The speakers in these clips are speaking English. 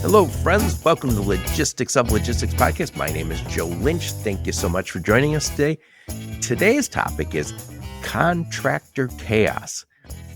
Hello, friends. Welcome to the Logistics of Logistics podcast. My name is Joe Lynch. Thank you so much for joining us today. Today's topic is contractor chaos,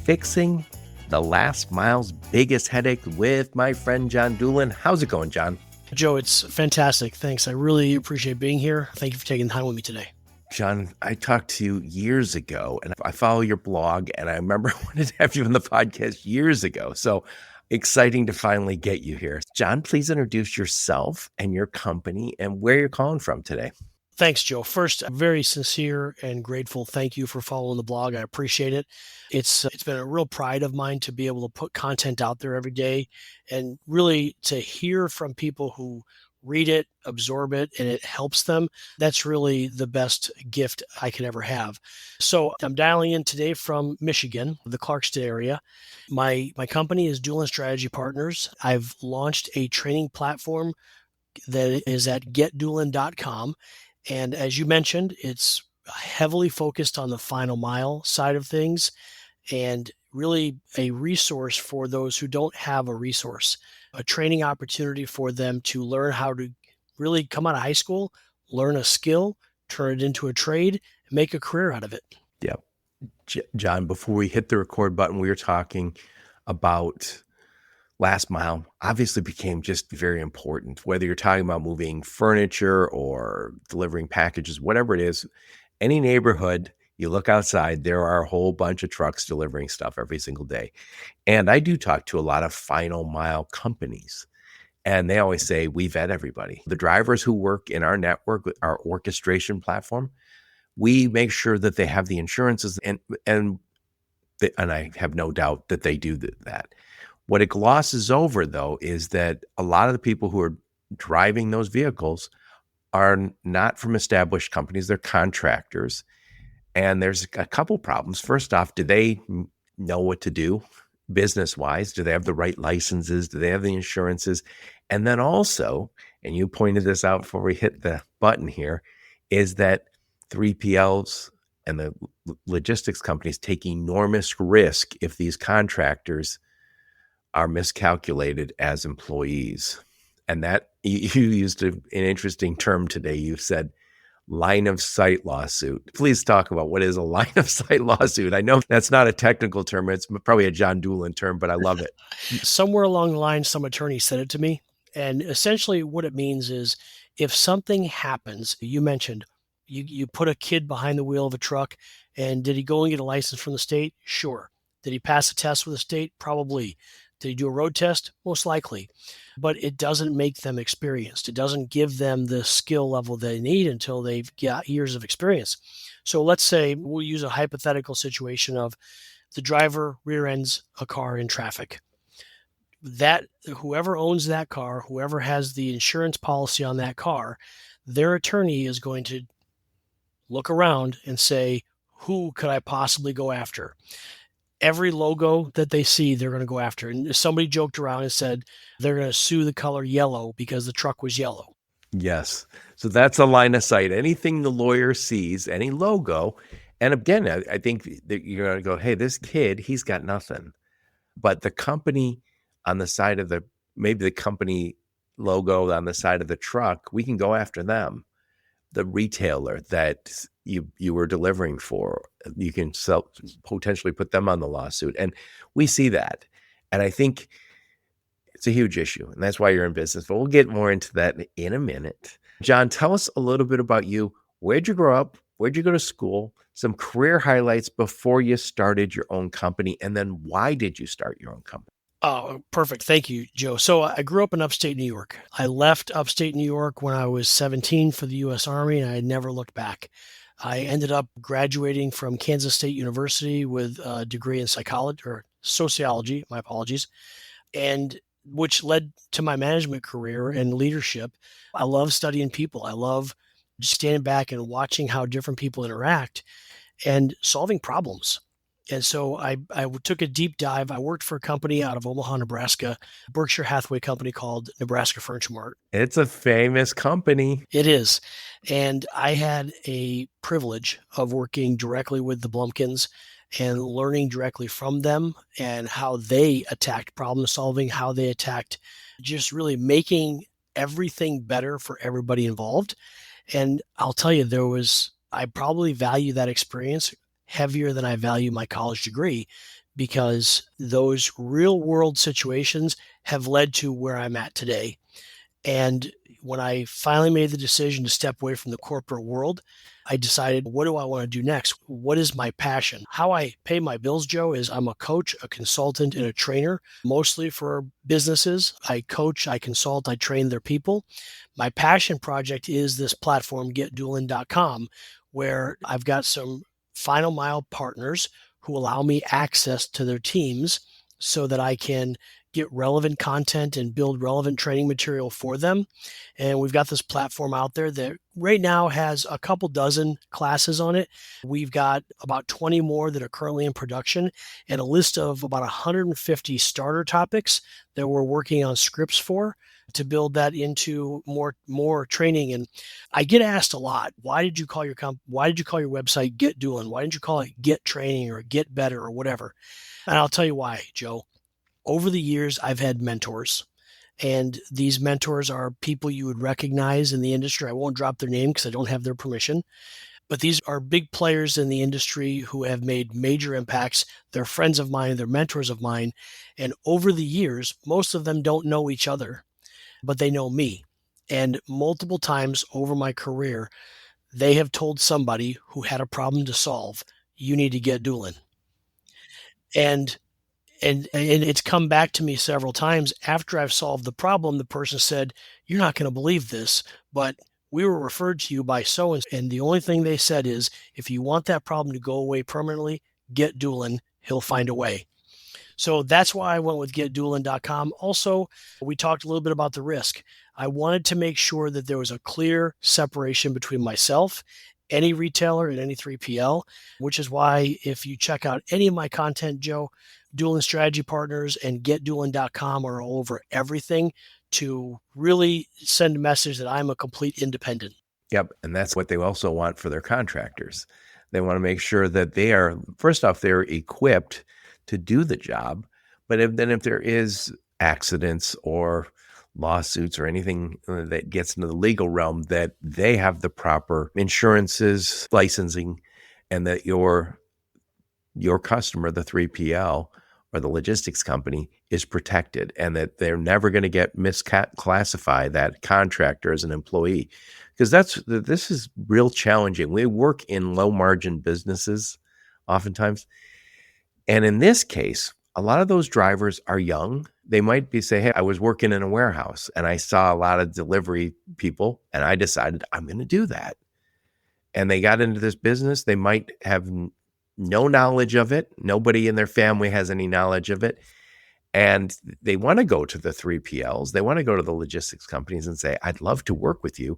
fixing the last mile's biggest headache with my friend Jon Doolen. How's it going, Jon? Joe, it's fantastic. Thanks. I really appreciate being here. Thank you for taking the time with me today. Jon, I talked to you years ago, and I follow your blog, and I remember I wanted to have you on the podcast years ago. So exciting to finally get you here. Jon, please introduce yourself and your company and where you're calling from today. Thanks, Joe. First, very sincere and grateful. Thank you for following the blog. I appreciate it. It's been a real pride of mine to be able to put content out there every day and really to hear from people who read it, absorb it, and it helps them. That's really the best gift I could ever have. So I'm dialing in today from Michigan, the Clarkston area. My company is Doolen Strategy Partners. I've launched a training platform that is at GetDoolen.com. And as you mentioned, it's heavily focused on the final mile side of things and really a resource for those who don't have a resource, a training opportunity for them to learn how to really come out of high school, learn a skill, turn it into a trade, and make a career out of it. Yeah. Jon, before we hit the record button, we were talking about last mile obviously became just very important, whether you're talking about moving furniture or delivering packages, whatever it is, any neighborhood, you look outside, there are a whole bunch of trucks delivering stuff every single day. And I do talk to a lot of final mile companies, and they always say, we vet everybody. The drivers who work in our network, our orchestration platform, we make sure that they have the insurances, and I have no doubt that they do that. What it glosses over, though, is that a lot of the people who are driving those vehicles are not from established companies. They're contractors. And there's a couple problems. First off, do they know what to do business-wise? Do they have the right licenses? Do they have the insurances? And then also, and you pointed this out before we hit the button here, is that 3PLs and the logistics companies take enormous risk if these contractors are miscalculated as employees. And that you used an interesting term today. You said line of sight lawsuit. Please talk about what is a line of sight lawsuit. I know that's not a technical term. It's probably a Jon Doolen term, but I love it. Somewhere along the line, some attorney said it to me. And essentially what it means is if something happens, you mentioned, you put a kid behind the wheel of a truck, and did he go and get a license from the state? Sure. Did he pass a test with the state? Probably. Did he do a road test? Most likely. But it doesn't make them experienced. It doesn't give them the skill level they need until they've got years of experience. So let's say we'll use a hypothetical situation of the driver rear ends a car in traffic. That whoever owns that car, whoever has the insurance policy on that car, their attorney is going to look around and say, who could I possibly go after? Every logo that they see, they're going to go after. And somebody joked around and said they're going to sue the color yellow because the truck was yellow. Yes. So that's a line of sight. Anything the lawyer sees, any logo. And again, I think that you're going to go, hey, this kid, he's got nothing. But the company on the side of maybe the company logo on the side of the truck, we can go after them. The retailer that you were delivering for, you can potentially put them on the lawsuit. And we see that. And I think it's a huge issue. And that's why you're in business. But we'll get more into that in a minute. Jon, tell us a little bit about you. Where'd you grow up? Where'd you go to school? Some career highlights before you started your own company. And then why did you start your own company? Oh, perfect. Thank you, Joe. So I grew up in upstate New York. I left upstate New York when I was 17 for the U.S. Army, and I never looked back. I ended up graduating from Kansas State University with a degree in psychology or sociology, my apologies, and which led to my management career and leadership. I love studying people. I love just standing back and watching how different people interact and solving problems. And so I took a deep dive. I worked for a company out of Omaha, Nebraska, Berkshire Hathaway company called Nebraska Furniture Mart. It's a famous company. It is. And I had a privilege of working directly with the Blumkins and learning directly from them and how they attacked problem solving, how they attacked just really making everything better for everybody involved. And I'll tell you, I probably value that experience heavier than I value my college degree because those real world situations have led to where I'm at today. And when I finally made the decision to step away from the corporate world, I decided, what do I want to do next? What is my passion? How I pay my bills, Joe, is I'm a coach, a consultant, and a trainer, mostly for businesses. I coach, I consult, I train their people. My passion project is this platform, GetDoolen.com, where I've got some final mile partners who allow me access to their teams so that I can get relevant content and build relevant training material for them. And we've got this platform out there that right now has a couple dozen classes on it. We've got about 20 more that are currently in production and a list of about 150 starter topics that we're working on scripts for to build that into more training. And I get asked a lot, why did you call your website Get Doolen? Why didn't you call it Get Training or Get Better or whatever? And I'll tell you why, Joe. Over the years, I've had mentors, and these mentors are people you would recognize in the industry. I won't drop their name because I don't have their permission, but these are big players in the industry who have made major impacts. They're friends of mine, they're mentors of mine. And over the years, most of them don't know each other, but they know me. And multiple times over my career, they have told somebody who had a problem to solve, you need to get Doolen. And and it's come back to me several times after I've solved the problem. The person said, "You're not going to believe this, but we were referred to you by so and the only thing they said is, if you want that problem to go away permanently, get Doolen. He'll find a way." So that's why I went with getdoolen.com. Also, we talked a little bit about the risk. I wanted to make sure that there was a clear separation between myself, any retailer, and any 3PL, which is why if you check out any of my content, Joe, Doolen Strategy Partners and getdoolen.com are all over everything to really send a message that I'm a complete independent. Yep. And that's what they also want for their contractors. They want to make sure that they are, first off, they're equipped to do the job. But if there is accidents or lawsuits or anything that gets into the legal realm, that they have the proper insurances, licensing, and that your customer, the 3PL or the logistics company, is protected, and that they're never going to get misclassify that contractor as an employee, because this is real challenging. We work in low margin businesses oftentimes, and in this case, a lot of those drivers are young. They might be say, "Hey, I was working in a warehouse and I saw a lot of delivery people, and I decided I'm going to do that." And they got into this business. They might have no knowledge of it. Nobody in their family has any knowledge of it. And they want to go to the 3PLs. They want to go to the logistics companies and say, "I'd love to work with you."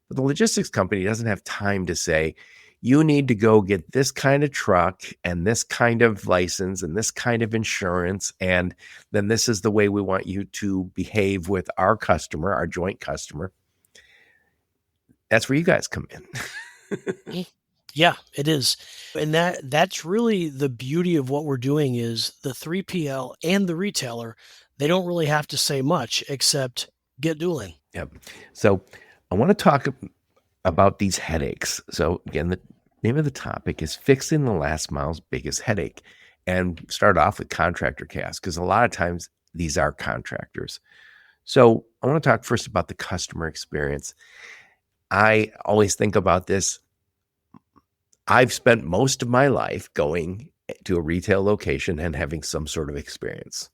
But the logistics company doesn't have time to say, "You need to go get this kind of truck and this kind of license and this kind of insurance. And then this is the way we want you to behave with our customer, our joint customer." That's where you guys come in. Yeah, it is. And that's really the beauty of what we're doing is the 3PL and the retailer, they don't really have to say much except get Doolen. Yep. So I want to talk about these headaches. So again, the name of the topic is fixing the last mile's biggest headache, and start off with contractor chaos, because a lot of times these are contractors. So I want to talk first about the customer experience. I always think about this. I've spent most of my life going to a retail location and having some sort of experience.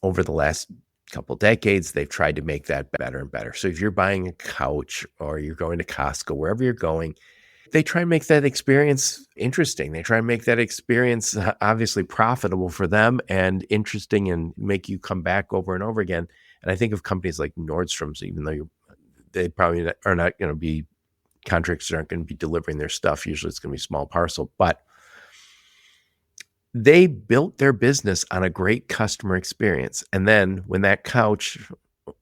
Over the last couple decades, they've tried to make that better and better. So if you're buying a couch or you're going to Costco, wherever you're going, they try and make that experience interesting. They try and make that experience obviously profitable for them and interesting, and make you come back over and over again. And I think of companies like Nordstrom's, even though they probably are not going to be, contractors aren't going to be delivering their stuff. Usually it's going to be small parcel, but they built their business on a great customer experience. And then when that couch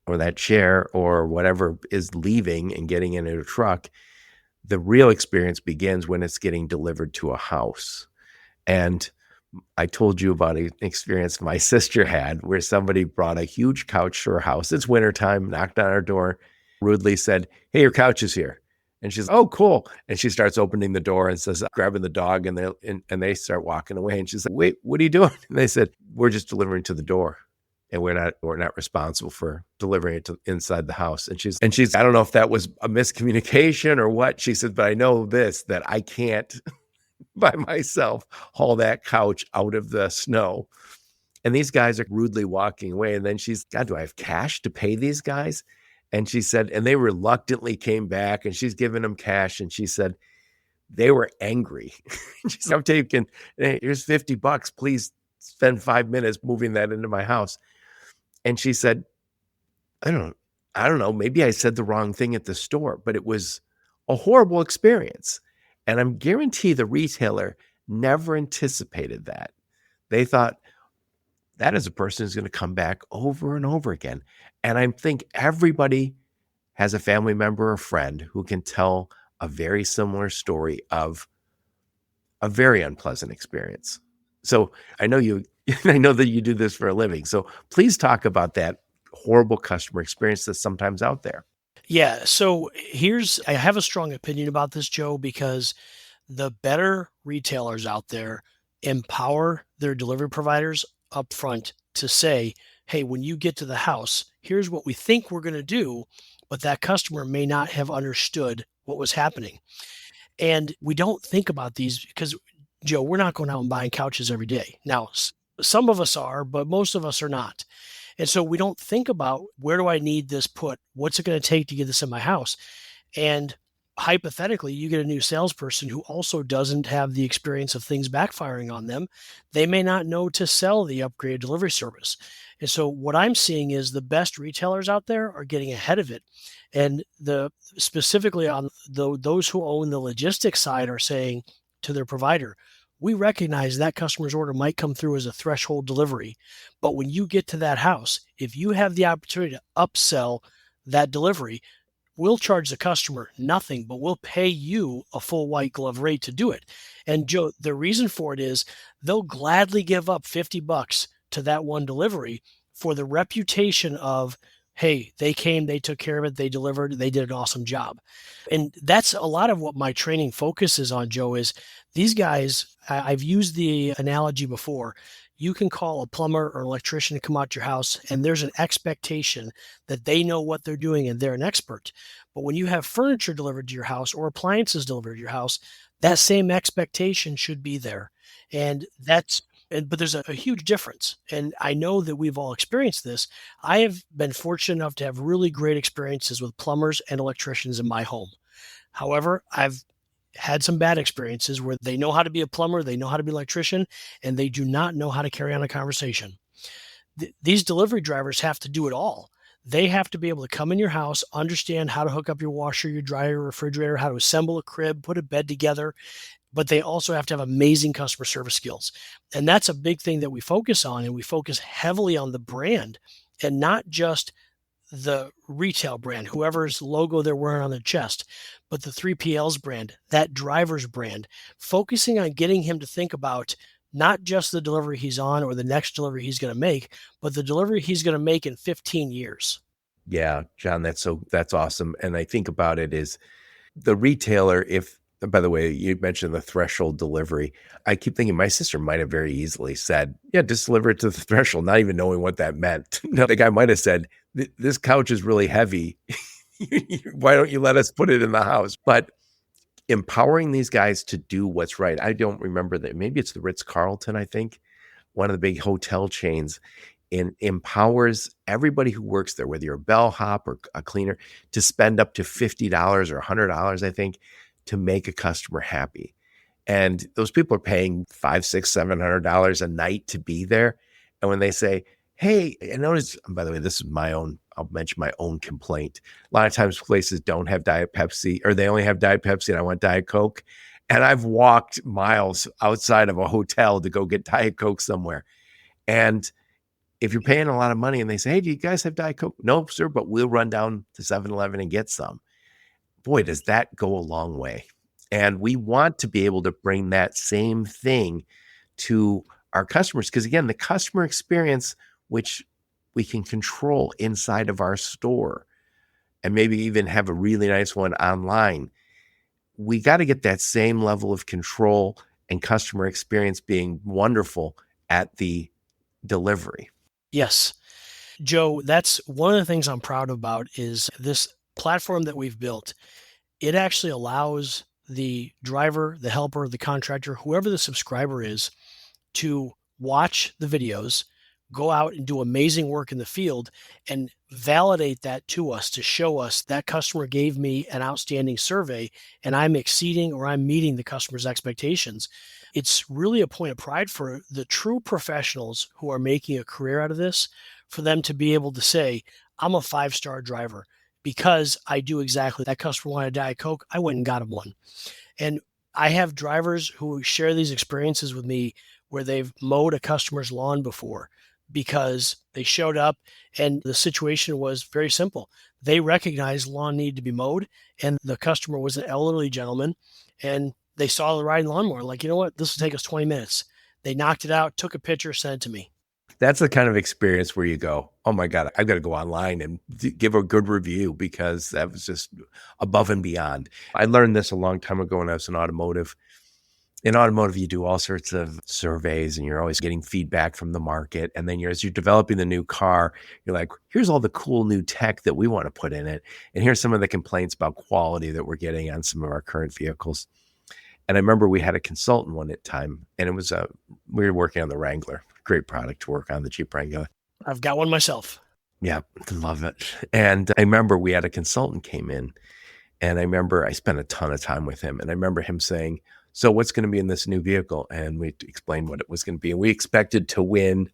or that chair or whatever is leaving and getting into a truck, the real experience begins when it's getting delivered to a house. And I told you about an experience my sister had where somebody brought a huge couch to her house. It's wintertime, knocked on our door, rudely said, "Hey, your couch is here." And she's, "Oh, cool." And she starts opening the door and says, grabbing the dog, and they start walking away. And she's like, "Wait, what are you doing?" And they said, "We're just delivering to the door. And we're not responsible for delivering it to inside the house." And she's, I don't know if that was a miscommunication or what. She said, "But I know this, that I can't by myself haul that couch out of the snow." And these guys are rudely walking away. And then she's, "God, do I have cash to pay these guys?" And she said, and they reluctantly came back, and she's giving them cash. And she said, they were angry. She said, "I'm taking, hey, here's $50. Please spend 5 minutes moving that into my house." And she said, I don't, I don't know. Maybe I said the wrong thing at the store, but it was a horrible experience. And I'm guarantee the retailer never anticipated that. They thought that is a person who's going to come back over and over again. And I think everybody has a family member or friend who can tell a very similar story of a very unpleasant experience. So I know you, I know that you do this for a living. So please talk about that horrible customer experience that's sometimes out there. Yeah. So I have a strong opinion about this, Joe, because the better retailers out there empower their delivery providers up front to say, hey, when you get to the house, here's what we think we're going to do, but that customer may not have understood what was happening. And we don't think about these because, Joe, we're not going out and buying couches every day. Now, some of us are, but most of us are not. And so we don't think about, where do I need this put? What's it going to take to get this in my house? And hypothetically, you get a new salesperson who also doesn't have the experience of things backfiring on them. They may not know to sell the upgraded delivery service. And so what I'm seeing is the best retailers out there are getting ahead of it. And specifically on those who own the logistics side are saying to their provider, we recognize that customer's order might come through as a threshold delivery, but when you get to that house, if you have the opportunity to upsell that delivery, we'll charge the customer nothing, but we'll pay you a full white glove rate to do it. And Joe, the reason for it is they'll gladly give up $50 to that one delivery for the reputation of, hey, they came, they took care of it, they delivered, they did an awesome job. And that's a lot of what my training focuses on, Joe, is these guys. I've used the analogy before. You can call a plumber or electrician to come out to your house, and there's an expectation that they know what they're doing and they're an expert. But when you have furniture delivered to your house or appliances delivered to your house, that same expectation should be there. And but there's a huge difference. And I know that we've all experienced this. I have been fortunate enough to have really great experiences with plumbers and electricians in my home. However, I've had some bad experiences where they know how to be a plumber, they know how to be an electrician, and they do not know how to carry on a conversation. These delivery drivers have to do it all. They have to be able to come in your house, understand how to hook up your washer, your dryer, your refrigerator, how to assemble a crib, put a bed together, but they also have to have amazing customer service skills. And that's a big thing that we focus on, and we focus heavily on the brand and not just the retail brand, whoever's logo they're wearing on their chest, but the 3PL's brand, that driver's brand, focusing on getting him to think about not just the delivery he's on or the next delivery he's going to make, but the delivery he's going to make in 15 years. Yeah, John, that's awesome. And I think about it is the retailer, if, by the way, you mentioned the threshold delivery. I keep thinking my sister might have very easily said, yeah, just deliver it to the threshold, not even knowing what that meant. No, the guy might have said, this couch is really heavy. Why don't you let us put it in the house? But empowering these guys to do what's right. I don't remember that. Maybe it's the Ritz-Carlton, I think, one of the big hotel chains, and empowers everybody who works there, whether you're a bellhop or a cleaner, to spend up to $50 or $100, I think, to make a customer happy. And those people are paying $500, $600, $700 a night to be there. And when they say, hey, I noticed, by the way, this is my own, I'll mention my own complaint. A lot of times places don't have Diet Pepsi, or they only have Diet Pepsi and I want Diet Coke. And I've walked miles outside of a hotel to go get Diet Coke somewhere. And if you're paying a lot of money and they say, hey, do you guys have Diet Coke? No, sir, but we'll run down to 7-Eleven and get some. Boy, does that go a long way. And we want to be able to bring that same thing to our customers. Because again, the customer experience, which we can control inside of our store and maybe even have a really nice one online, we got to get that same level of control and customer experience being wonderful at the delivery. Yes. Joe, that's one of the things I'm proud about is this platform that we've built. It actually allows the driver, the helper, the contractor, whoever the subscriber is, to watch the videos, go out and do amazing work in the field, and validate that to us to show us that customer gave me an outstanding survey and I'm exceeding or I'm meeting the customer's expectations. It's really a point of pride for the true professionals who are making a career out of this, for them to be able to say, I'm a 5-star driver because I do exactly that. Customer wanted a Diet Coke, I went and got him one. And I have drivers who share these experiences with me where they've mowed a customer's lawn before because they showed up and the situation was very simple. They recognized lawn needed to be mowed, and the customer was an elderly gentleman, and they saw the riding lawnmower. Like, you know what? This will take us 20 minutes. They knocked it out, took a picture, sent it to me. That's the kind of experience where you go, oh my God, I've got to go online and give a good review because that was just above and beyond. I learned this a long time ago when I was in automotive. In automotive, you do all sorts of surveys and you're always getting feedback from the market. And then as you're developing the new car, you're like, here's all the cool new tech that we want to put in it. And here's some of the complaints about quality that we're getting on some of our current vehicles. And I remember we had a consultant one time, and we were working on the Wrangler, great product to work on, the Jeep Wrangler. I've got one myself. Yeah, love it. And I remember we had a consultant came in, and I remember I spent a ton of time with him, and I remember him saying, so what's going to be in this new vehicle? And we explained what it was going to be. And we expected to win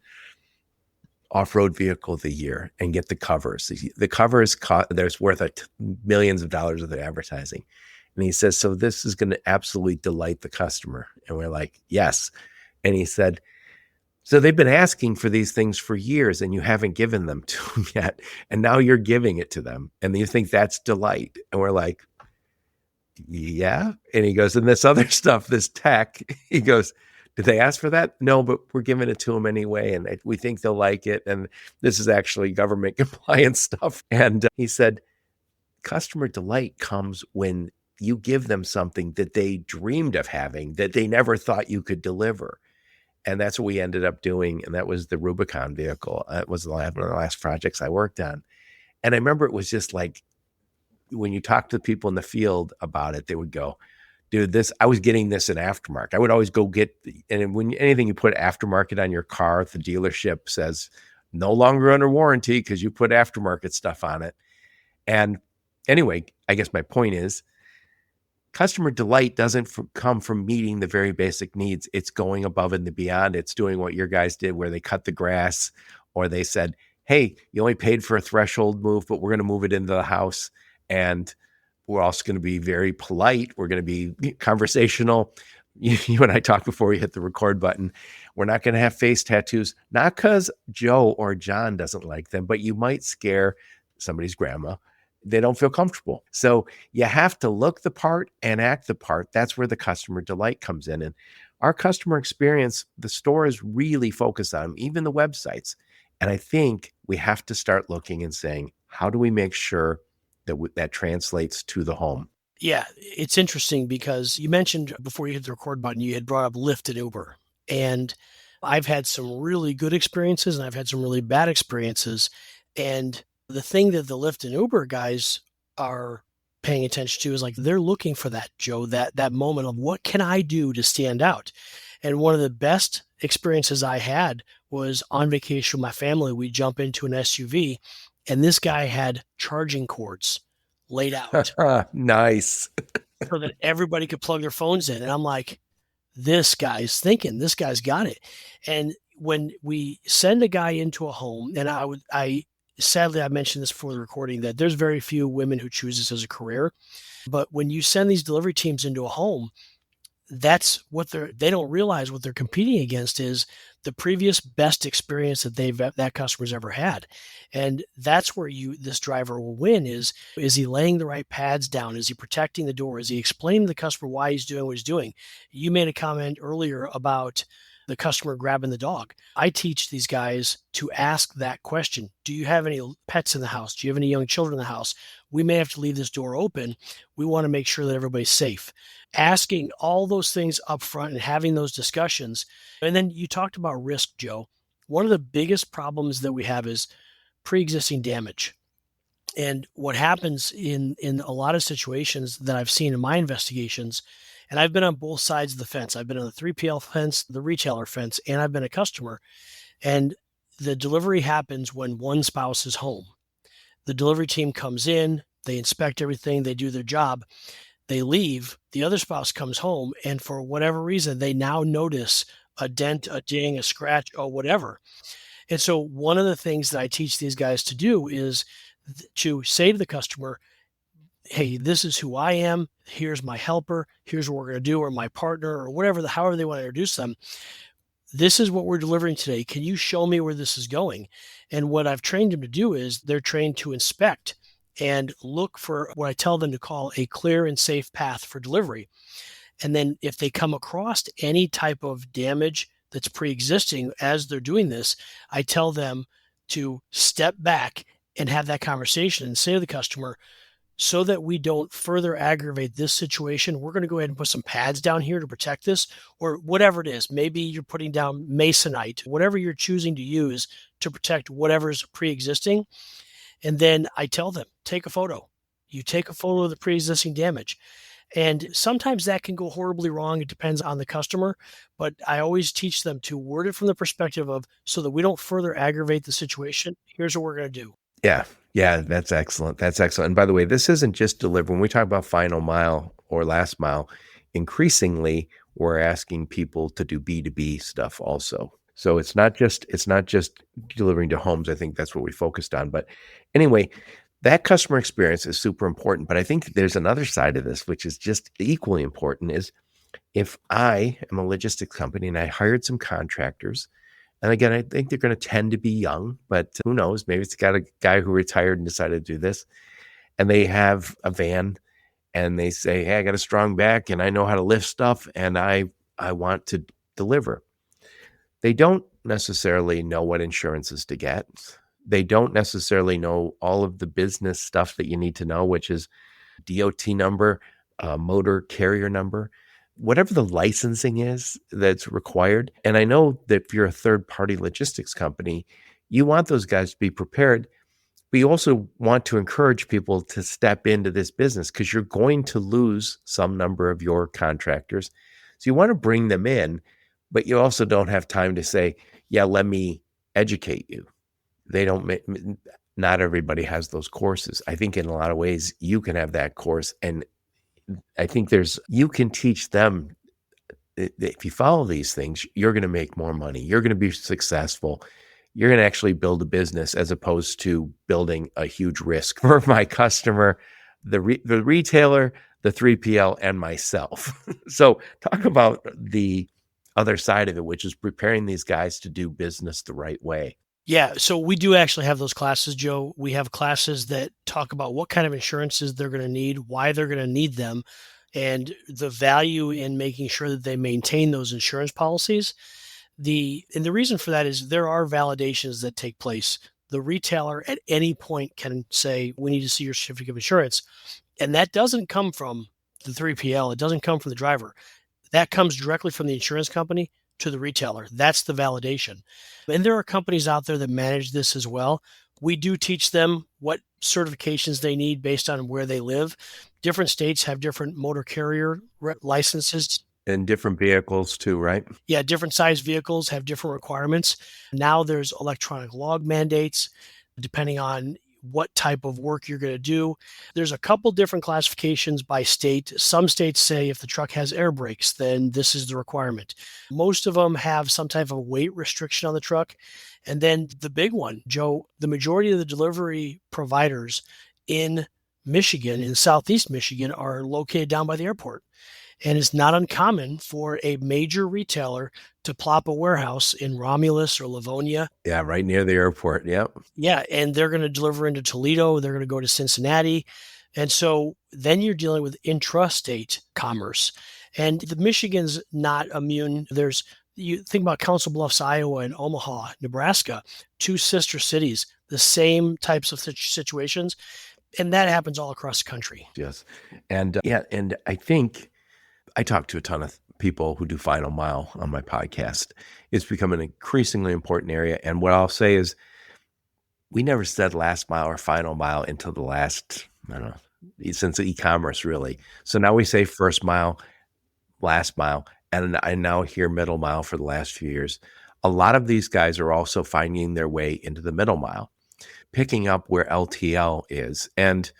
off-road vehicle of the year and get the covers. The covers, there's worth millions of dollars of the advertising. And he says, so this is going to absolutely delight the customer. And we're like, yes. And he said, so they've been asking for these things for years and you haven't given them to them yet. And now you're giving it to them. And you think that's delight. And we're like, yeah. And he goes, and this other stuff, this tech, he goes, did they ask for that? No, but we're giving it to them anyway. And we think they'll like it. And this is actually government compliance stuff. And he said, customer delight comes when you give them something that they dreamed of having, that they never thought you could deliver. And that's what we ended up doing. And that was the Rubicon vehicle. It was one of the last projects I worked on. And I remember it was just like, when you talk to people in the field about it, they would go, dude, I was getting this in aftermarket. I would always go and when anything you put aftermarket on your car, the dealership says no longer under warranty because you put aftermarket stuff on it. And anyway, I guess my point is, customer delight doesn't come from meeting the very basic needs. It's going above and beyond. It's doing what your guys did where they cut the grass, or they said, hey, you only paid for a threshold move, but we're going to move it into the house. And we're also going to be very polite. We're going to be conversational. You and I talked before we hit the record button. We're not going to have face tattoos, not because Joe or John doesn't like them, but you might scare somebody's grandma. They don't feel comfortable. So you have to look the part and act the part. That's where the customer delight comes in. And our customer experience, the store is really focused on them, even the websites. And I think we have to start looking and saying, how do we make sure that that translates to the home? Yeah, it's interesting because you mentioned before you hit the record button, you had brought up Lyft and Uber. And I've had some really good experiences and I've had some really bad experiences. And the thing that the Lyft and Uber guys are paying attention to is like they're looking for that, Joe, that moment of what can I do to stand out? And one of the best experiences I had was on vacation with my family. We jump into an SUV and this guy had charging cords laid out Nice. so that everybody could plug their phones in. And I'm like, this guy's thinking, this guy's got it. And when we send a guy into a home, and sadly, I mentioned this before the recording, that there's very few women who choose this as a career. But when you send these delivery teams into a home, that's what they don't realize what they're competing against is the previous best experience that that customer's ever had. And that's where this driver will win is he laying the right pads down? Is he protecting the door? Is he explaining to the customer why he's doing what he's doing? You made a comment earlier about the customer grabbing the dog. I teach these guys to ask that question. Do you have any pets in the house? Do you have any young children in the house? We may have to leave this door open. We want to make sure that everybody's safe. Asking all those things up front and having those discussions. And then you talked about risk, Joe. One of the biggest problems that we have is pre-existing damage. And what happens in a lot of situations that I've seen in my investigations, and I've been on both sides of the fence. I've been on the 3PL fence, the retailer fence, and I've been a customer. And the delivery happens when one spouse is home. The delivery team comes in, they inspect everything, they do their job, they leave, the other spouse comes home, and for whatever reason, they now notice a dent, a ding, a scratch, or whatever. And so one of the things that I teach these guys to do is to say to the customer, hey, this is who I am. Here's my helper. Here's what we're going to do, or my partner, or whatever, however they want to introduce them. This is what we're delivering today. Can you show me where this is going? And what I've trained them to do is they're trained to inspect and look for what I tell them to call a clear and safe path for delivery. And then if they come across any type of damage that's pre-existing as they're doing this, I tell them to step back and have that conversation and say to the customer, so that we don't further aggravate this situation, we're going to go ahead and put some pads down here to protect this, or whatever it is. Maybe you're putting down masonite, whatever you're choosing to use to protect whatever's pre-existing. And then I tell them, take a photo. You take a photo of the pre-existing damage. And sometimes that can go horribly wrong. It depends on the customer, but I always teach them to word it from the perspective of, so that we don't further aggravate the situation, here's what we're going to do. Yeah. Yeah. That's excellent. That's excellent. And by the way, this isn't just deliver. When we talk about final mile or last mile, increasingly we're asking people to do B2B stuff also. So it's not just delivering to homes. I think that's what we focused on. But anyway, that customer experience is super important. But I think there's another side of this, which is just equally important, is if I am a logistics company and I hired some contractors, and again, I think they're going to tend to be young, but who knows? Maybe it's got a guy who retired and decided to do this, and they have a van and they say, hey, I got a strong back and I know how to lift stuff and I want to deliver. They don't necessarily know what insurances to get. They don't necessarily know all of the business stuff that you need to know, which is DOT number, motor carrier number, whatever the licensing is that's required. And I know that if you're a third-party logistics company, you want those guys to be prepared, but you also want to encourage people to step into this business because you're going to lose some number of your contractors. So you want to bring them in, but you also don't have time to say, yeah, let me educate you. Not everybody has those courses. I think in a lot of ways you can have that course, and I think you can teach them, if you follow these things, you're going to make more money. You're going to be successful. You're going to actually build a business as opposed to building a huge risk for my customer, the retailer, the 3PL, and myself. So talk about the other side of it, which is preparing these guys to do business the right way. Yeah, so we do actually have those classes, Joe. We have classes that talk about what kind of insurances they're going to need, why they're going to need them, and the value in making sure that they maintain those insurance policies. And the reason for that is there are validations that take place. The retailer at any point can say, we need to see your certificate of insurance. And that doesn't come from the 3PL. It doesn't come from the driver. That comes directly from the insurance company to the retailer. That's the validation. And there are companies out there that manage this as well. We do teach them what certifications they need based on where they live. Different states have different motor carrier licenses. And different vehicles too, right? Yeah, different size vehicles have different requirements. Now there's electronic log mandates, depending on what type of work you're going to do. There's a couple different classifications by state. Some states say if the truck has air brakes, then this is the requirement. Most of them have some type of weight restriction on the truck. And then the big one, Joe, the majority of the delivery providers in Michigan, in Southeast Michigan, are located down by the airport. And it's not uncommon for a major retailer to plop a warehouse in Romulus or Livonia. Yeah, right near the airport. Yep. Yeah, and they're going to deliver into Toledo. They're going to go to Cincinnati. And so then you're dealing with intrastate commerce. And the Michigan's not immune. There's You think about Council Bluffs, Iowa, and Omaha, Nebraska, two sister cities, the same types of situations. And that happens all across the country. Yes. And and I think I talk to a ton of people who do final mile on my podcast. It's become an increasingly important area. And what I'll say is we never said last mile or final mile until the last, I don't know, since e-commerce really. So now we say first mile, last mile, and I now hear middle mile for the last few years. A lot of these guys are also finding their way into the middle mile, picking up where LTL is. And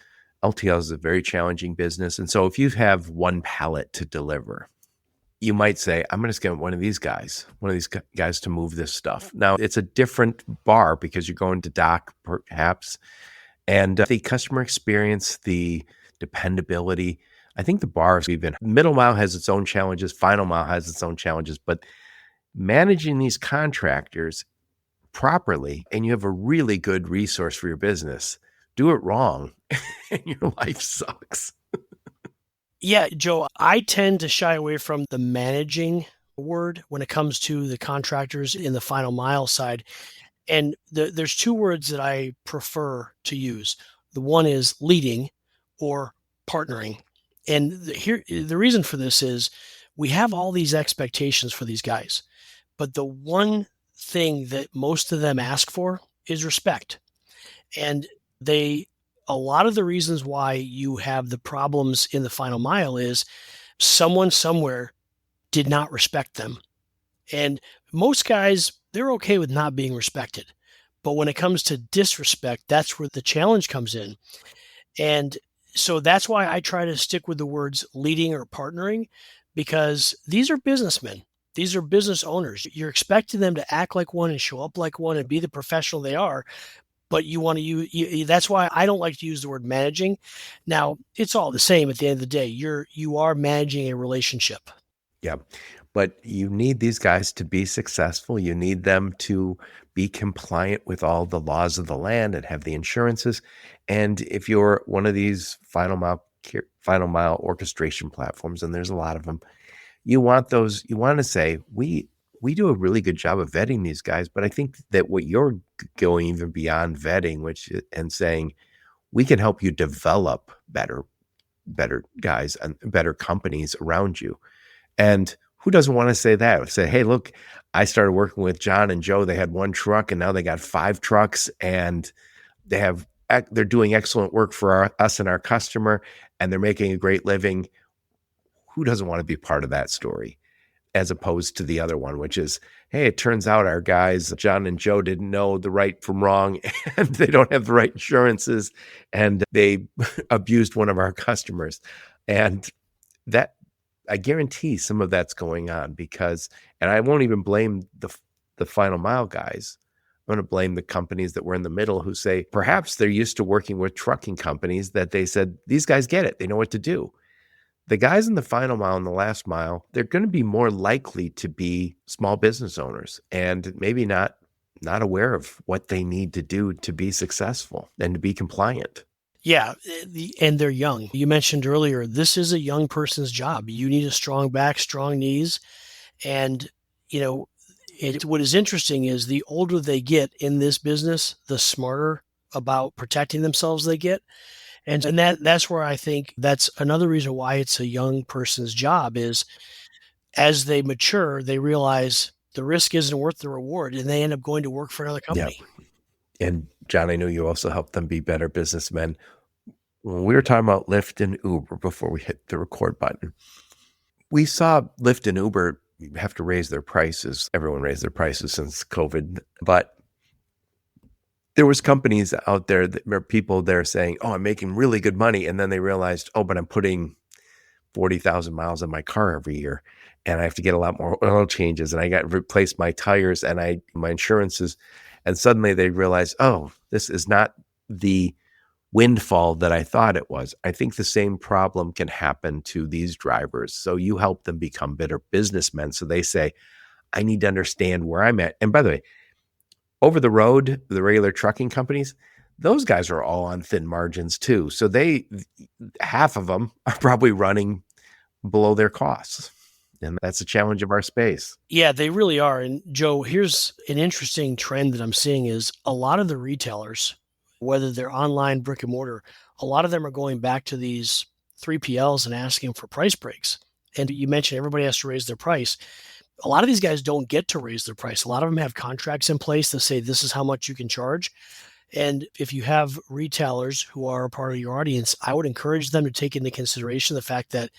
LTL is a very challenging business. And so if you have one pallet to deliver, you might say, I'm going to get one of these guys to move this stuff. Now, it's a different bar because you're going to dock perhaps. And the customer experience, the dependability, I think the bars even middle mile has its own challenges, final mile has its own challenges, but managing these contractors properly and you have a really good resource for your business, do it wrong and your life sucks. Yeah, Joe, I tend to shy away from the managing word when it comes to the contractors in the final mile side. And there's two words that I prefer to use. The one is leading or partnering. And the reason for this is we have all these expectations for these guys, but the one thing that most of them ask for is respect. And a lot of the reasons why you have the problems in the final mile is someone somewhere did not respect them. And most guys, they're okay with not being respected. But when it comes to disrespect, that's where the challenge comes in. And so that's why I try to stick with the words leading or partnering, because these are businessmen. These are business owners. You're expecting them to act like one and show up like one and be the professional they are. But you want to use, that's why I don't like to use the word managing. Now, it's all the same at the end of the day. You are managing a relationship. Yeah. But you need these guys to be successful. You need them to be compliant with all the laws of the land and have the insurances. And if you're one of these final mile orchestration platforms, and there's a lot of them, you want to say, we do a really good job of vetting these guys. But I think that what you're going even beyond vetting, and saying, we can help you develop better guys and better companies around you. And who doesn't want to say that? Say, hey, look, I started working with John and Joe. They had one truck and now they got 5 trucks and they're doing excellent work for us and our customer and they're making a great living. Who doesn't want to be part of that story? As opposed to the other one, which is, hey, it turns out our guys, John and Joe, didn't know the right from wrong and they don't have the right insurances and they abused one of our customers. And that, I guarantee some of that's going on and I won't even blame the final mile guys. I'm going to blame the companies that were in the middle who say, perhaps they're used to working with trucking companies that they said, these guys get it. They know what to do. The guys in the final mile and the last mile, they're going to be more likely to be small business owners and maybe not aware of what they need to do to be successful and to be compliant. Yeah, and they're young. You mentioned earlier, this is a young person's job. You need a strong back, strong knees. And, what is interesting is the older they get in this business, the smarter about protecting themselves they get. And that's where I think that's another reason why it's a young person's job is as they mature, they realize the risk isn't worth the reward and they end up going to work for another company. Yeah. And John, I know you also help them be better businessmen. When we were talking about Lyft and Uber before we hit the record button, we saw Lyft and Uber have to raise their prices. Everyone raised their prices since COVID, but there was companies out there that were people there saying, oh, I'm making really good money. And then they realized, oh, but I'm putting 40,000 miles on my car every year and I have to get a lot more oil changes and I got to replace my tires and my insurances. And suddenly they realized, oh, this is not the windfall that I thought it was. I think the same problem can happen to these drivers. So you help them become better businessmen. So they say, I need to understand where I'm at. And by the way, over the road, the regular trucking companies, those guys are all on thin margins too. So half of them are probably running below their costs. And that's a challenge of our space. Yeah, they really are. And Joe, here's an interesting trend that I'm seeing is a lot of the retailers, whether they're online, brick and mortar, a lot of them are going back to these 3PLs and asking for price breaks. And you mentioned everybody has to raise their price. A lot of these guys don't get to raise their price. A lot of them have contracts in place that say this is how much you can charge. And if you have retailers who are a part of your audience, I would encourage them to take into consideration the fact that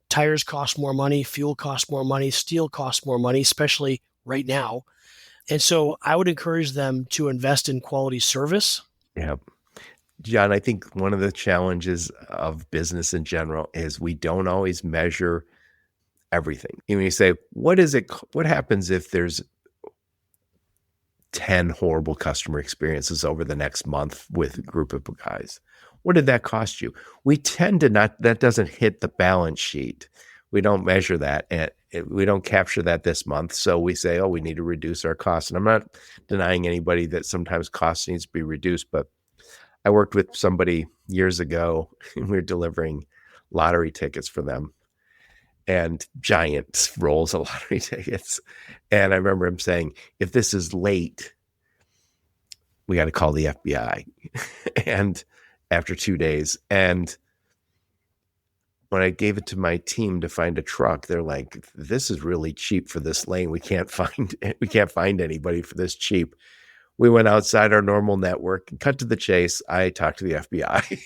tires cost more money, fuel costs more money, steel costs more money, especially right now. And so I would encourage them to invest in quality service. Yeah. John, I think one of the challenges of business in general is we don't always measure everything. You say, what happens if there's 10 horrible customer experiences over the next month with a group of guys? What did that cost you? We tend to not, that doesn't hit the balance sheet. We don't measure that, and we don't capture that this month. So we say, oh, we need to reduce our costs. And I'm not denying anybody that sometimes costs needs to be reduced, but I worked with somebody years ago and we were delivering lottery tickets for them, and giant rolls of lottery tickets. And I remember him saying, if this is late, we got to call the FBI. And after 2 days, and when I gave it to my team to find a truck, they're like, this is really cheap for this lane. We can't find anybody for this cheap. We went outside our normal network and cut to the chase. I talked to the FBI.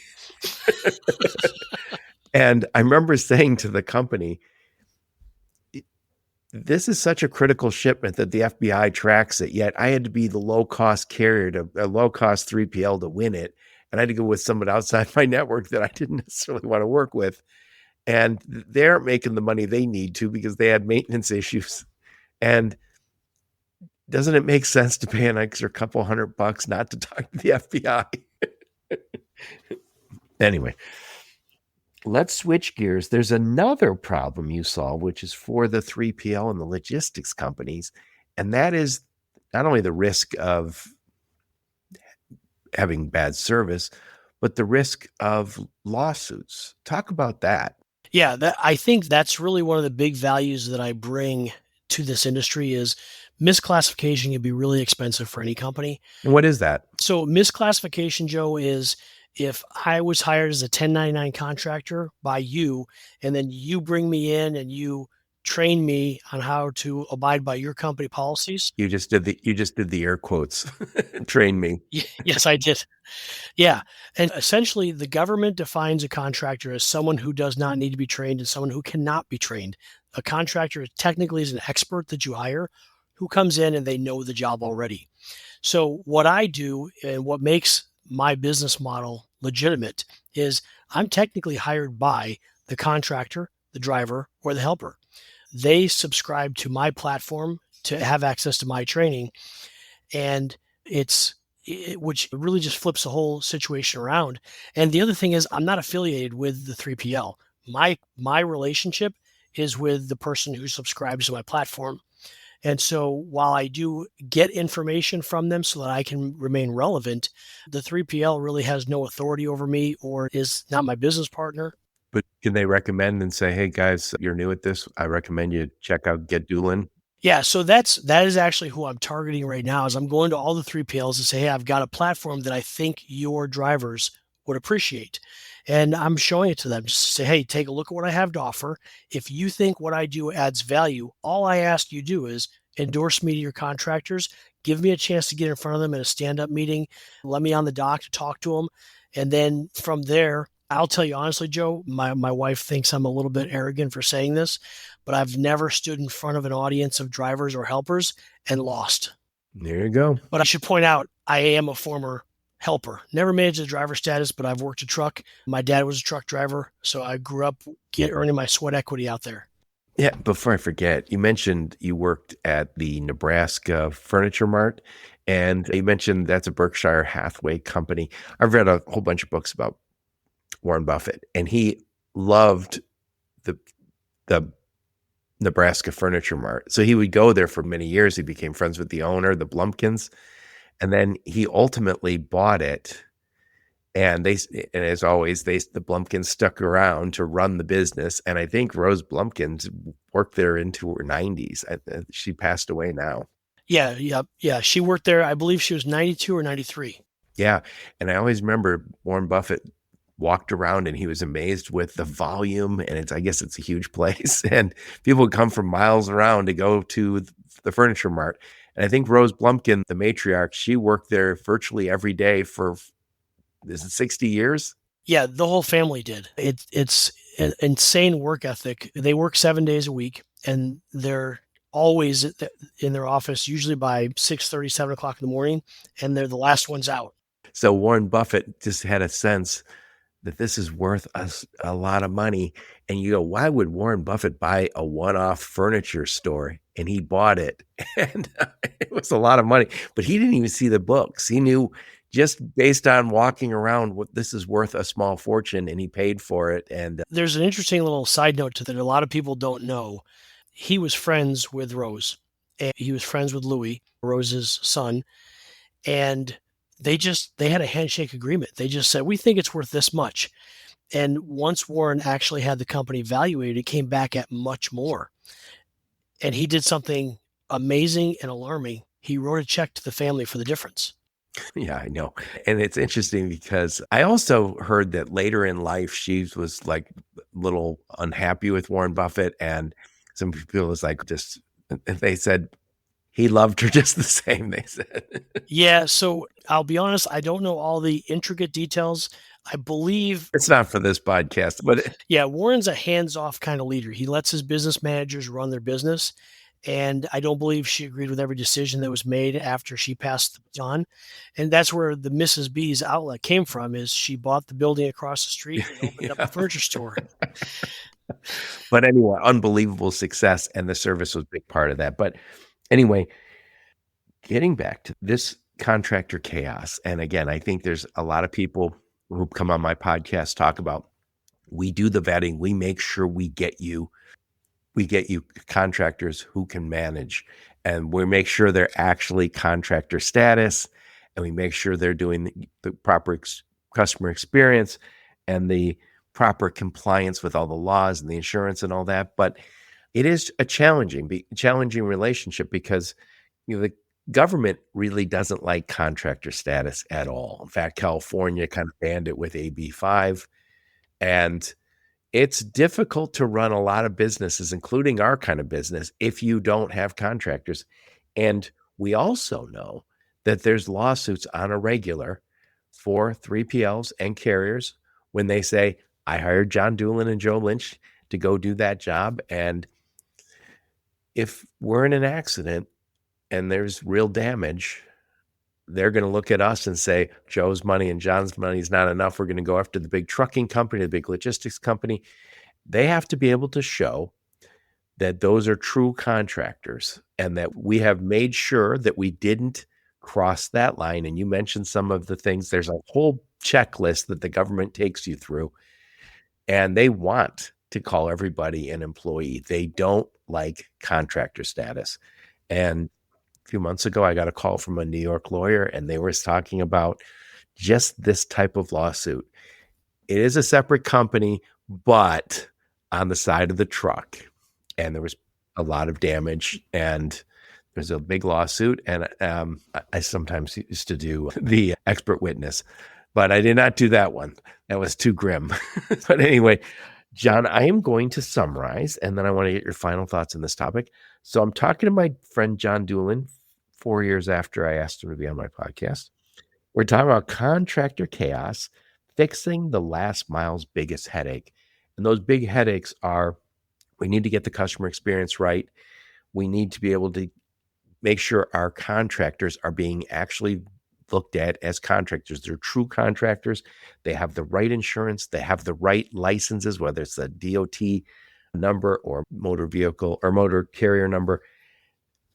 And I remember saying to the company, this is such a critical shipment that the FBI tracks it, yet I had to be the low-cost carrier, a low-cost 3PL to win it. And I had to go with someone outside my network that I didn't necessarily want to work with. And they're making the money they need to because they had maintenance issues. And doesn't it make sense to pay an extra couple $100 not to talk to the FBI? Anyway, let's switch gears. There's another problem you saw, which is for the 3PL and the logistics companies. And that is not only the risk of having bad service, but the risk of lawsuits. Talk about that. Yeah, I think that's really one of the big values that I bring to this industry is misclassification can be really expensive for any company. And what is that? So misclassification, Joe, is if I was hired as a 1099 contractor by you, and then you bring me in and you train me on how to abide by your company policies. You just did the air quotes. Train me. Yes, I did. Yeah. And essentially, the government defines a contractor as someone who does not need to be trained and someone who cannot be trained. A contractor technically is an expert that you hire who comes in and they know the job already. So what I do and what makes my business model legitimate is I'm technically hired by the contractor, the driver, or the helper. They subscribe to my platform to have access to my training. And which really just flips the whole situation around. And the other thing is I'm not affiliated with the 3PL. My relationship is with the person who subscribes to my platform. And so while I do get information from them so that I can remain relevant, the 3PL really has no authority over me or is not my business partner. But can they recommend and say, hey guys, you're new at this, I recommend you check out GetDoolen? Yeah, so that is actually who I'm targeting right now. Is I'm going to all the 3PLs and say, hey, I've got a platform that I think your drivers would appreciate. And I'm showing it to them just to say, hey, take a look at what I have to offer. If you think what I do adds value, all I ask you do is endorse me to your contractors, give me a chance to get in front of them in a stand-up meeting, let me on the dock to talk to them. And then from there, I'll tell you honestly, Joe, my wife thinks I'm a little bit arrogant for saying this, but I've never stood in front of an audience of drivers or helpers and lost. There you go. But I should point out, I am a former helper. Never managed a driver status, but I've worked a truck. My dad was a truck driver, so I grew up earning my sweat equity out there. Yeah, before I forget, you mentioned you worked at the Nebraska Furniture Mart, and you mentioned that's a Berkshire Hathaway company. I've read a whole bunch of books about Warren Buffett, and he loved the Nebraska Furniture Mart. So he would go there for many years. He became friends with the owner, the Blumpkins, and then he ultimately bought it And and as always, the Blumpkins stuck around to run the business. And I think Rose Blumpkins worked there into her 90s. She passed away now. Yeah. She worked there. I believe she was 92 or 93. Yeah. And I always remember Warren Buffett walked around and he was amazed with the volume. And I guess it's a huge place. And people would come from miles around to go to the furniture mart. And I think Rose Blumpkin, the matriarch, she worked there virtually every day for, is it 60 years? Yeah, the whole family did. It's an insane work ethic. They work 7 days a week, and they're always in their office, usually by 6:30, 7 o'clock in the morning, and they're the last ones out. So Warren Buffett just had a sense that this is worth us a lot of money. And you go, why would Warren Buffett buy a one-off furniture store? And he bought it. And it was a lot of money. But he didn't even see the books. He knew just based on walking around what this is worth a small fortune, and he paid for it. And There's an interesting little side note to that a lot of people don't know. He was friends with Rose, and he was friends with Louis, Rose's son, and they had a handshake agreement. They just said, "We think it's worth this much." And once Warren actually had the company evaluated, it came back at much more. And he did something amazing and alarming. He wrote a check to the family for the difference. yeah, I know. And it's interesting because I also heard that later in life, she was like a little unhappy with Warren Buffett. And some people was like, they said he loved her just the same, they said. Yeah, so I'll be honest, I don't know all the intricate details. I believe, It's not for this podcast, but yeah, Warren's a hands-off kind of leader. He lets his business managers run their business. And I don't believe she agreed with every decision that was made after she passed the baton. And that's where the Mrs. B's outlet came from, is she bought the building across the street and opened up a furniture store. but anyway, unbelievable success. And the service was a big part of that. But anyway, getting back to this contractor chaos. And again, I think there's a lot of people who come on my podcast talk about, we do the vetting, we make sure we get you contractors who can manage, and we make sure they're actually contractor status, and we make sure they're doing the proper customer experience and the proper compliance with all the laws and the insurance and all that. But it is a challenging relationship because the government really doesn't like contractor status at all. In fact, California kind of banned it with AB5, and it's difficult to run a lot of businesses, including our kind of business, if you don't have contractors. And we also know that there's lawsuits on a regular for 3PLs and carriers when they say, I hired Jon Doolen and Joe Lynch to go do that job. And if we're in an accident and there's real damage, they're going to look at us and say, Joe's money and John's money is not enough. We're going to go after the big trucking company, the big logistics company. They have to be able to show that those are true contractors and that we have made sure that we didn't cross that line. And you mentioned some of the things. There's a whole checklist that the government takes you through, and they want to call everybody an employee. They don't like contractor status. And a few months ago, I got a call from a New York lawyer, and they were talking about just this type of lawsuit. It is a separate company, but on the side of the truck, and there was a lot of damage, and there's a big lawsuit. And I sometimes used to do the expert witness, but I did not do that one. That was too grim. But anyway, Jon, I am going to summarize, and then I want to get your final thoughts on this topic. So I'm talking to my friend Jon Doolen 4 years after I asked him to be on my podcast. We're talking about contractor chaos, fixing the last mile's biggest headache. And those big headaches are, we need to get the customer experience right. We need to be able to make sure our contractors are being actually looked at as contractors. They're true contractors. They have the right insurance. They have the right licenses, whether it's a DOT number or motor vehicle or motor carrier number.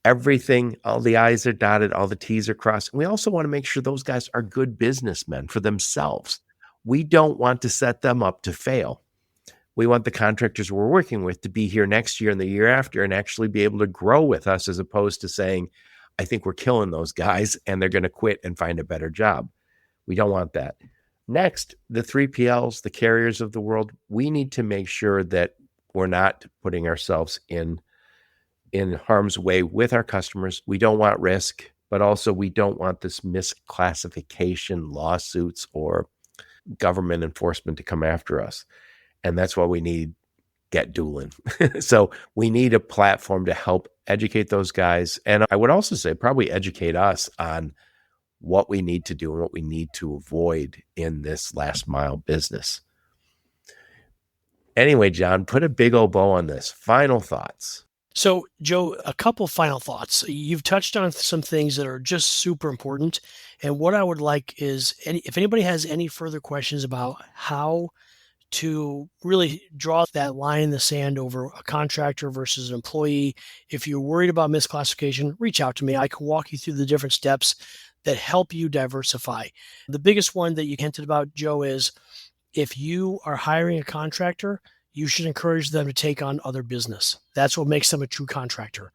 Everything, all the I's are dotted, all the T's are crossed. We also want to make sure those guys are good businessmen for themselves. We don't want to set them up to fail. We want the contractors we're working with to be here next year and the year after and actually be able to grow with us, as opposed to saying, I think we're killing those guys and they're going to quit and find a better job. We don't want that. Next, the 3PLs, the carriers of the world, we need to make sure that we're not putting ourselves in harm's way with our customers. We don't want risk, but also we don't want this misclassification lawsuits or government enforcement to come after us. And that's why we need GetDoolen. So we need a platform to help educate those guys. And I would also say probably educate us on what we need to do and what we need to avoid in this last mile business. Anyway, Jon, put a big old bow on this. Final thoughts. So, Joe, a couple final thoughts. You've touched on some things that are just super important. And what I would like is if anybody has any further questions about how to really draw that line in the sand over a contractor versus an employee, if you're worried about misclassification, reach out to me. I can walk you through the different steps that help you diversify. The biggest one that you hinted about, Joe, is if you are hiring a contractor, you should encourage them to take on other business. That's what makes them a true contractor.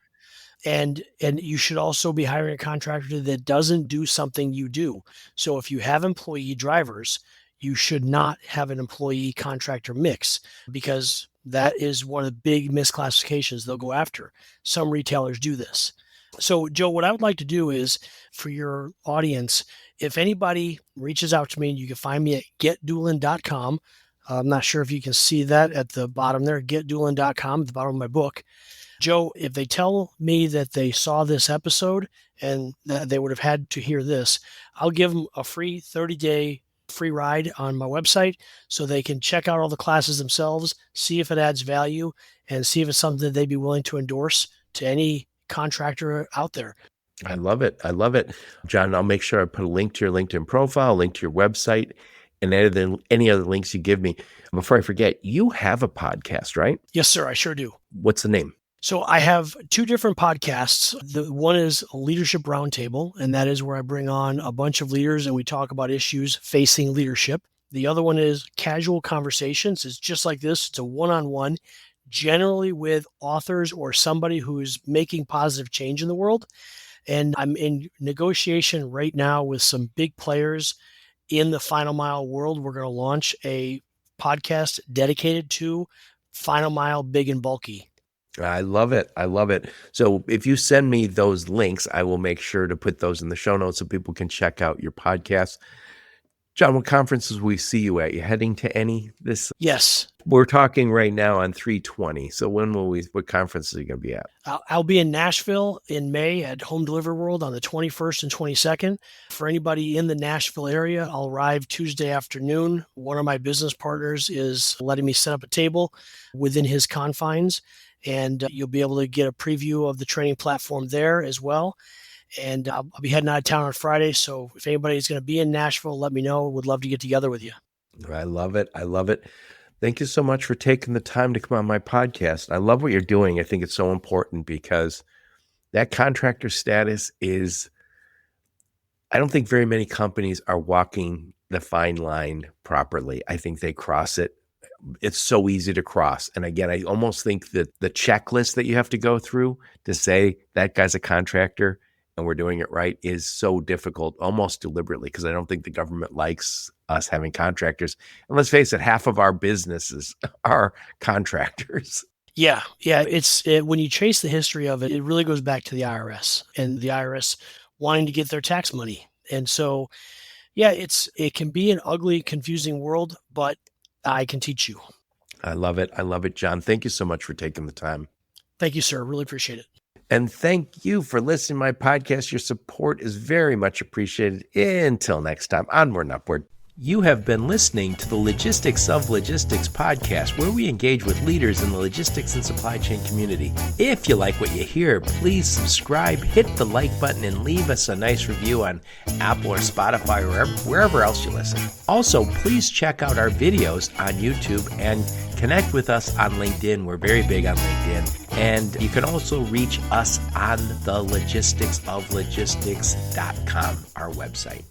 And you should also be hiring a contractor that doesn't do something you do. So if you have employee drivers, you should not have an employee contractor mix, because that is one of the big misclassifications they'll go after. Some retailers do this. So, Joe, what I would like to do is, for your audience, if anybody reaches out to me, you can find me at GetDoolen.com. I'm not sure if you can see that at the bottom there, GetDoolen.com, at the bottom of my book. Joe, if they tell me that they saw this episode and that they would have had to hear this, I'll give them a free 30-day free ride on my website so they can check out all the classes themselves, see if it adds value, and see if it's something that they'd be willing to endorse to any contractor out there. I love it. I love it. Jon, I'll make sure I put a link to your LinkedIn profile, a link to your website, and any other links you give me. Before I forget, you have a podcast, right? Yes, sir. I sure do. What's the name? So I have two different podcasts. The one is Leadership Roundtable, and that is where I bring on a bunch of leaders and we talk about issues facing leadership. The other one is Casual Conversations. It's just like this. It's a one-on-one, generally with authors or somebody who's making positive change in the world. And I'm in negotiation right now with some big players in the final mile world. We're going to launch a podcast dedicated to final mile, big and bulky. I love it. I love it. So if you send me those links, I will make sure to put those in the show notes so people can check out your podcast. Jon, what conferences will we see you at? You heading to any this? Yes. We're talking right now on 3/20. So what conferences are you going to be at? I'll be in Nashville in May at Home Delivery World on the 21st and 22nd. For anybody in the Nashville area, I'll arrive Tuesday afternoon. One of my business partners is letting me set up a table within his confines, and you'll be able to get a preview of the training platform there as well. And I'll be heading out of town on Friday. So if anybody's going to be in Nashville, let me know. Would love to get together with you. I love it. I love it. Thank you so much for taking the time to come on my podcast. I love what you're doing. I think it's so important because that contractor status is, I don't think very many companies are walking the fine line properly. I think they cross it. It's so easy to cross. And again, I almost think that the checklist that you have to go through to say that guy's a contractor and we're doing it right is so difficult, almost deliberately, because I don't think the government likes us having contractors. And let's face it, half of our businesses are contractors. Yeah. When you trace the history of it, it really goes back to the IRS and the IRS wanting to get their tax money. And so, yeah, it can be an ugly, confusing world, but I can teach you. I love it. I love it, Jon. Thank you so much for taking the time. Thank you, sir. Really appreciate it. And thank you for listening to my podcast. Your support is very much appreciated. Until next time, onward and upward. You have been listening to the Logistics of Logistics podcast, where we engage with leaders in the logistics and supply chain community. If you like what you hear, please subscribe, hit the like button, and leave us a nice review on Apple or Spotify or wherever else you listen. Also, please check out our videos on YouTube and connect with us on LinkedIn. We're very big on LinkedIn. And you can also reach us on the logisticsoflogistics.com, our website.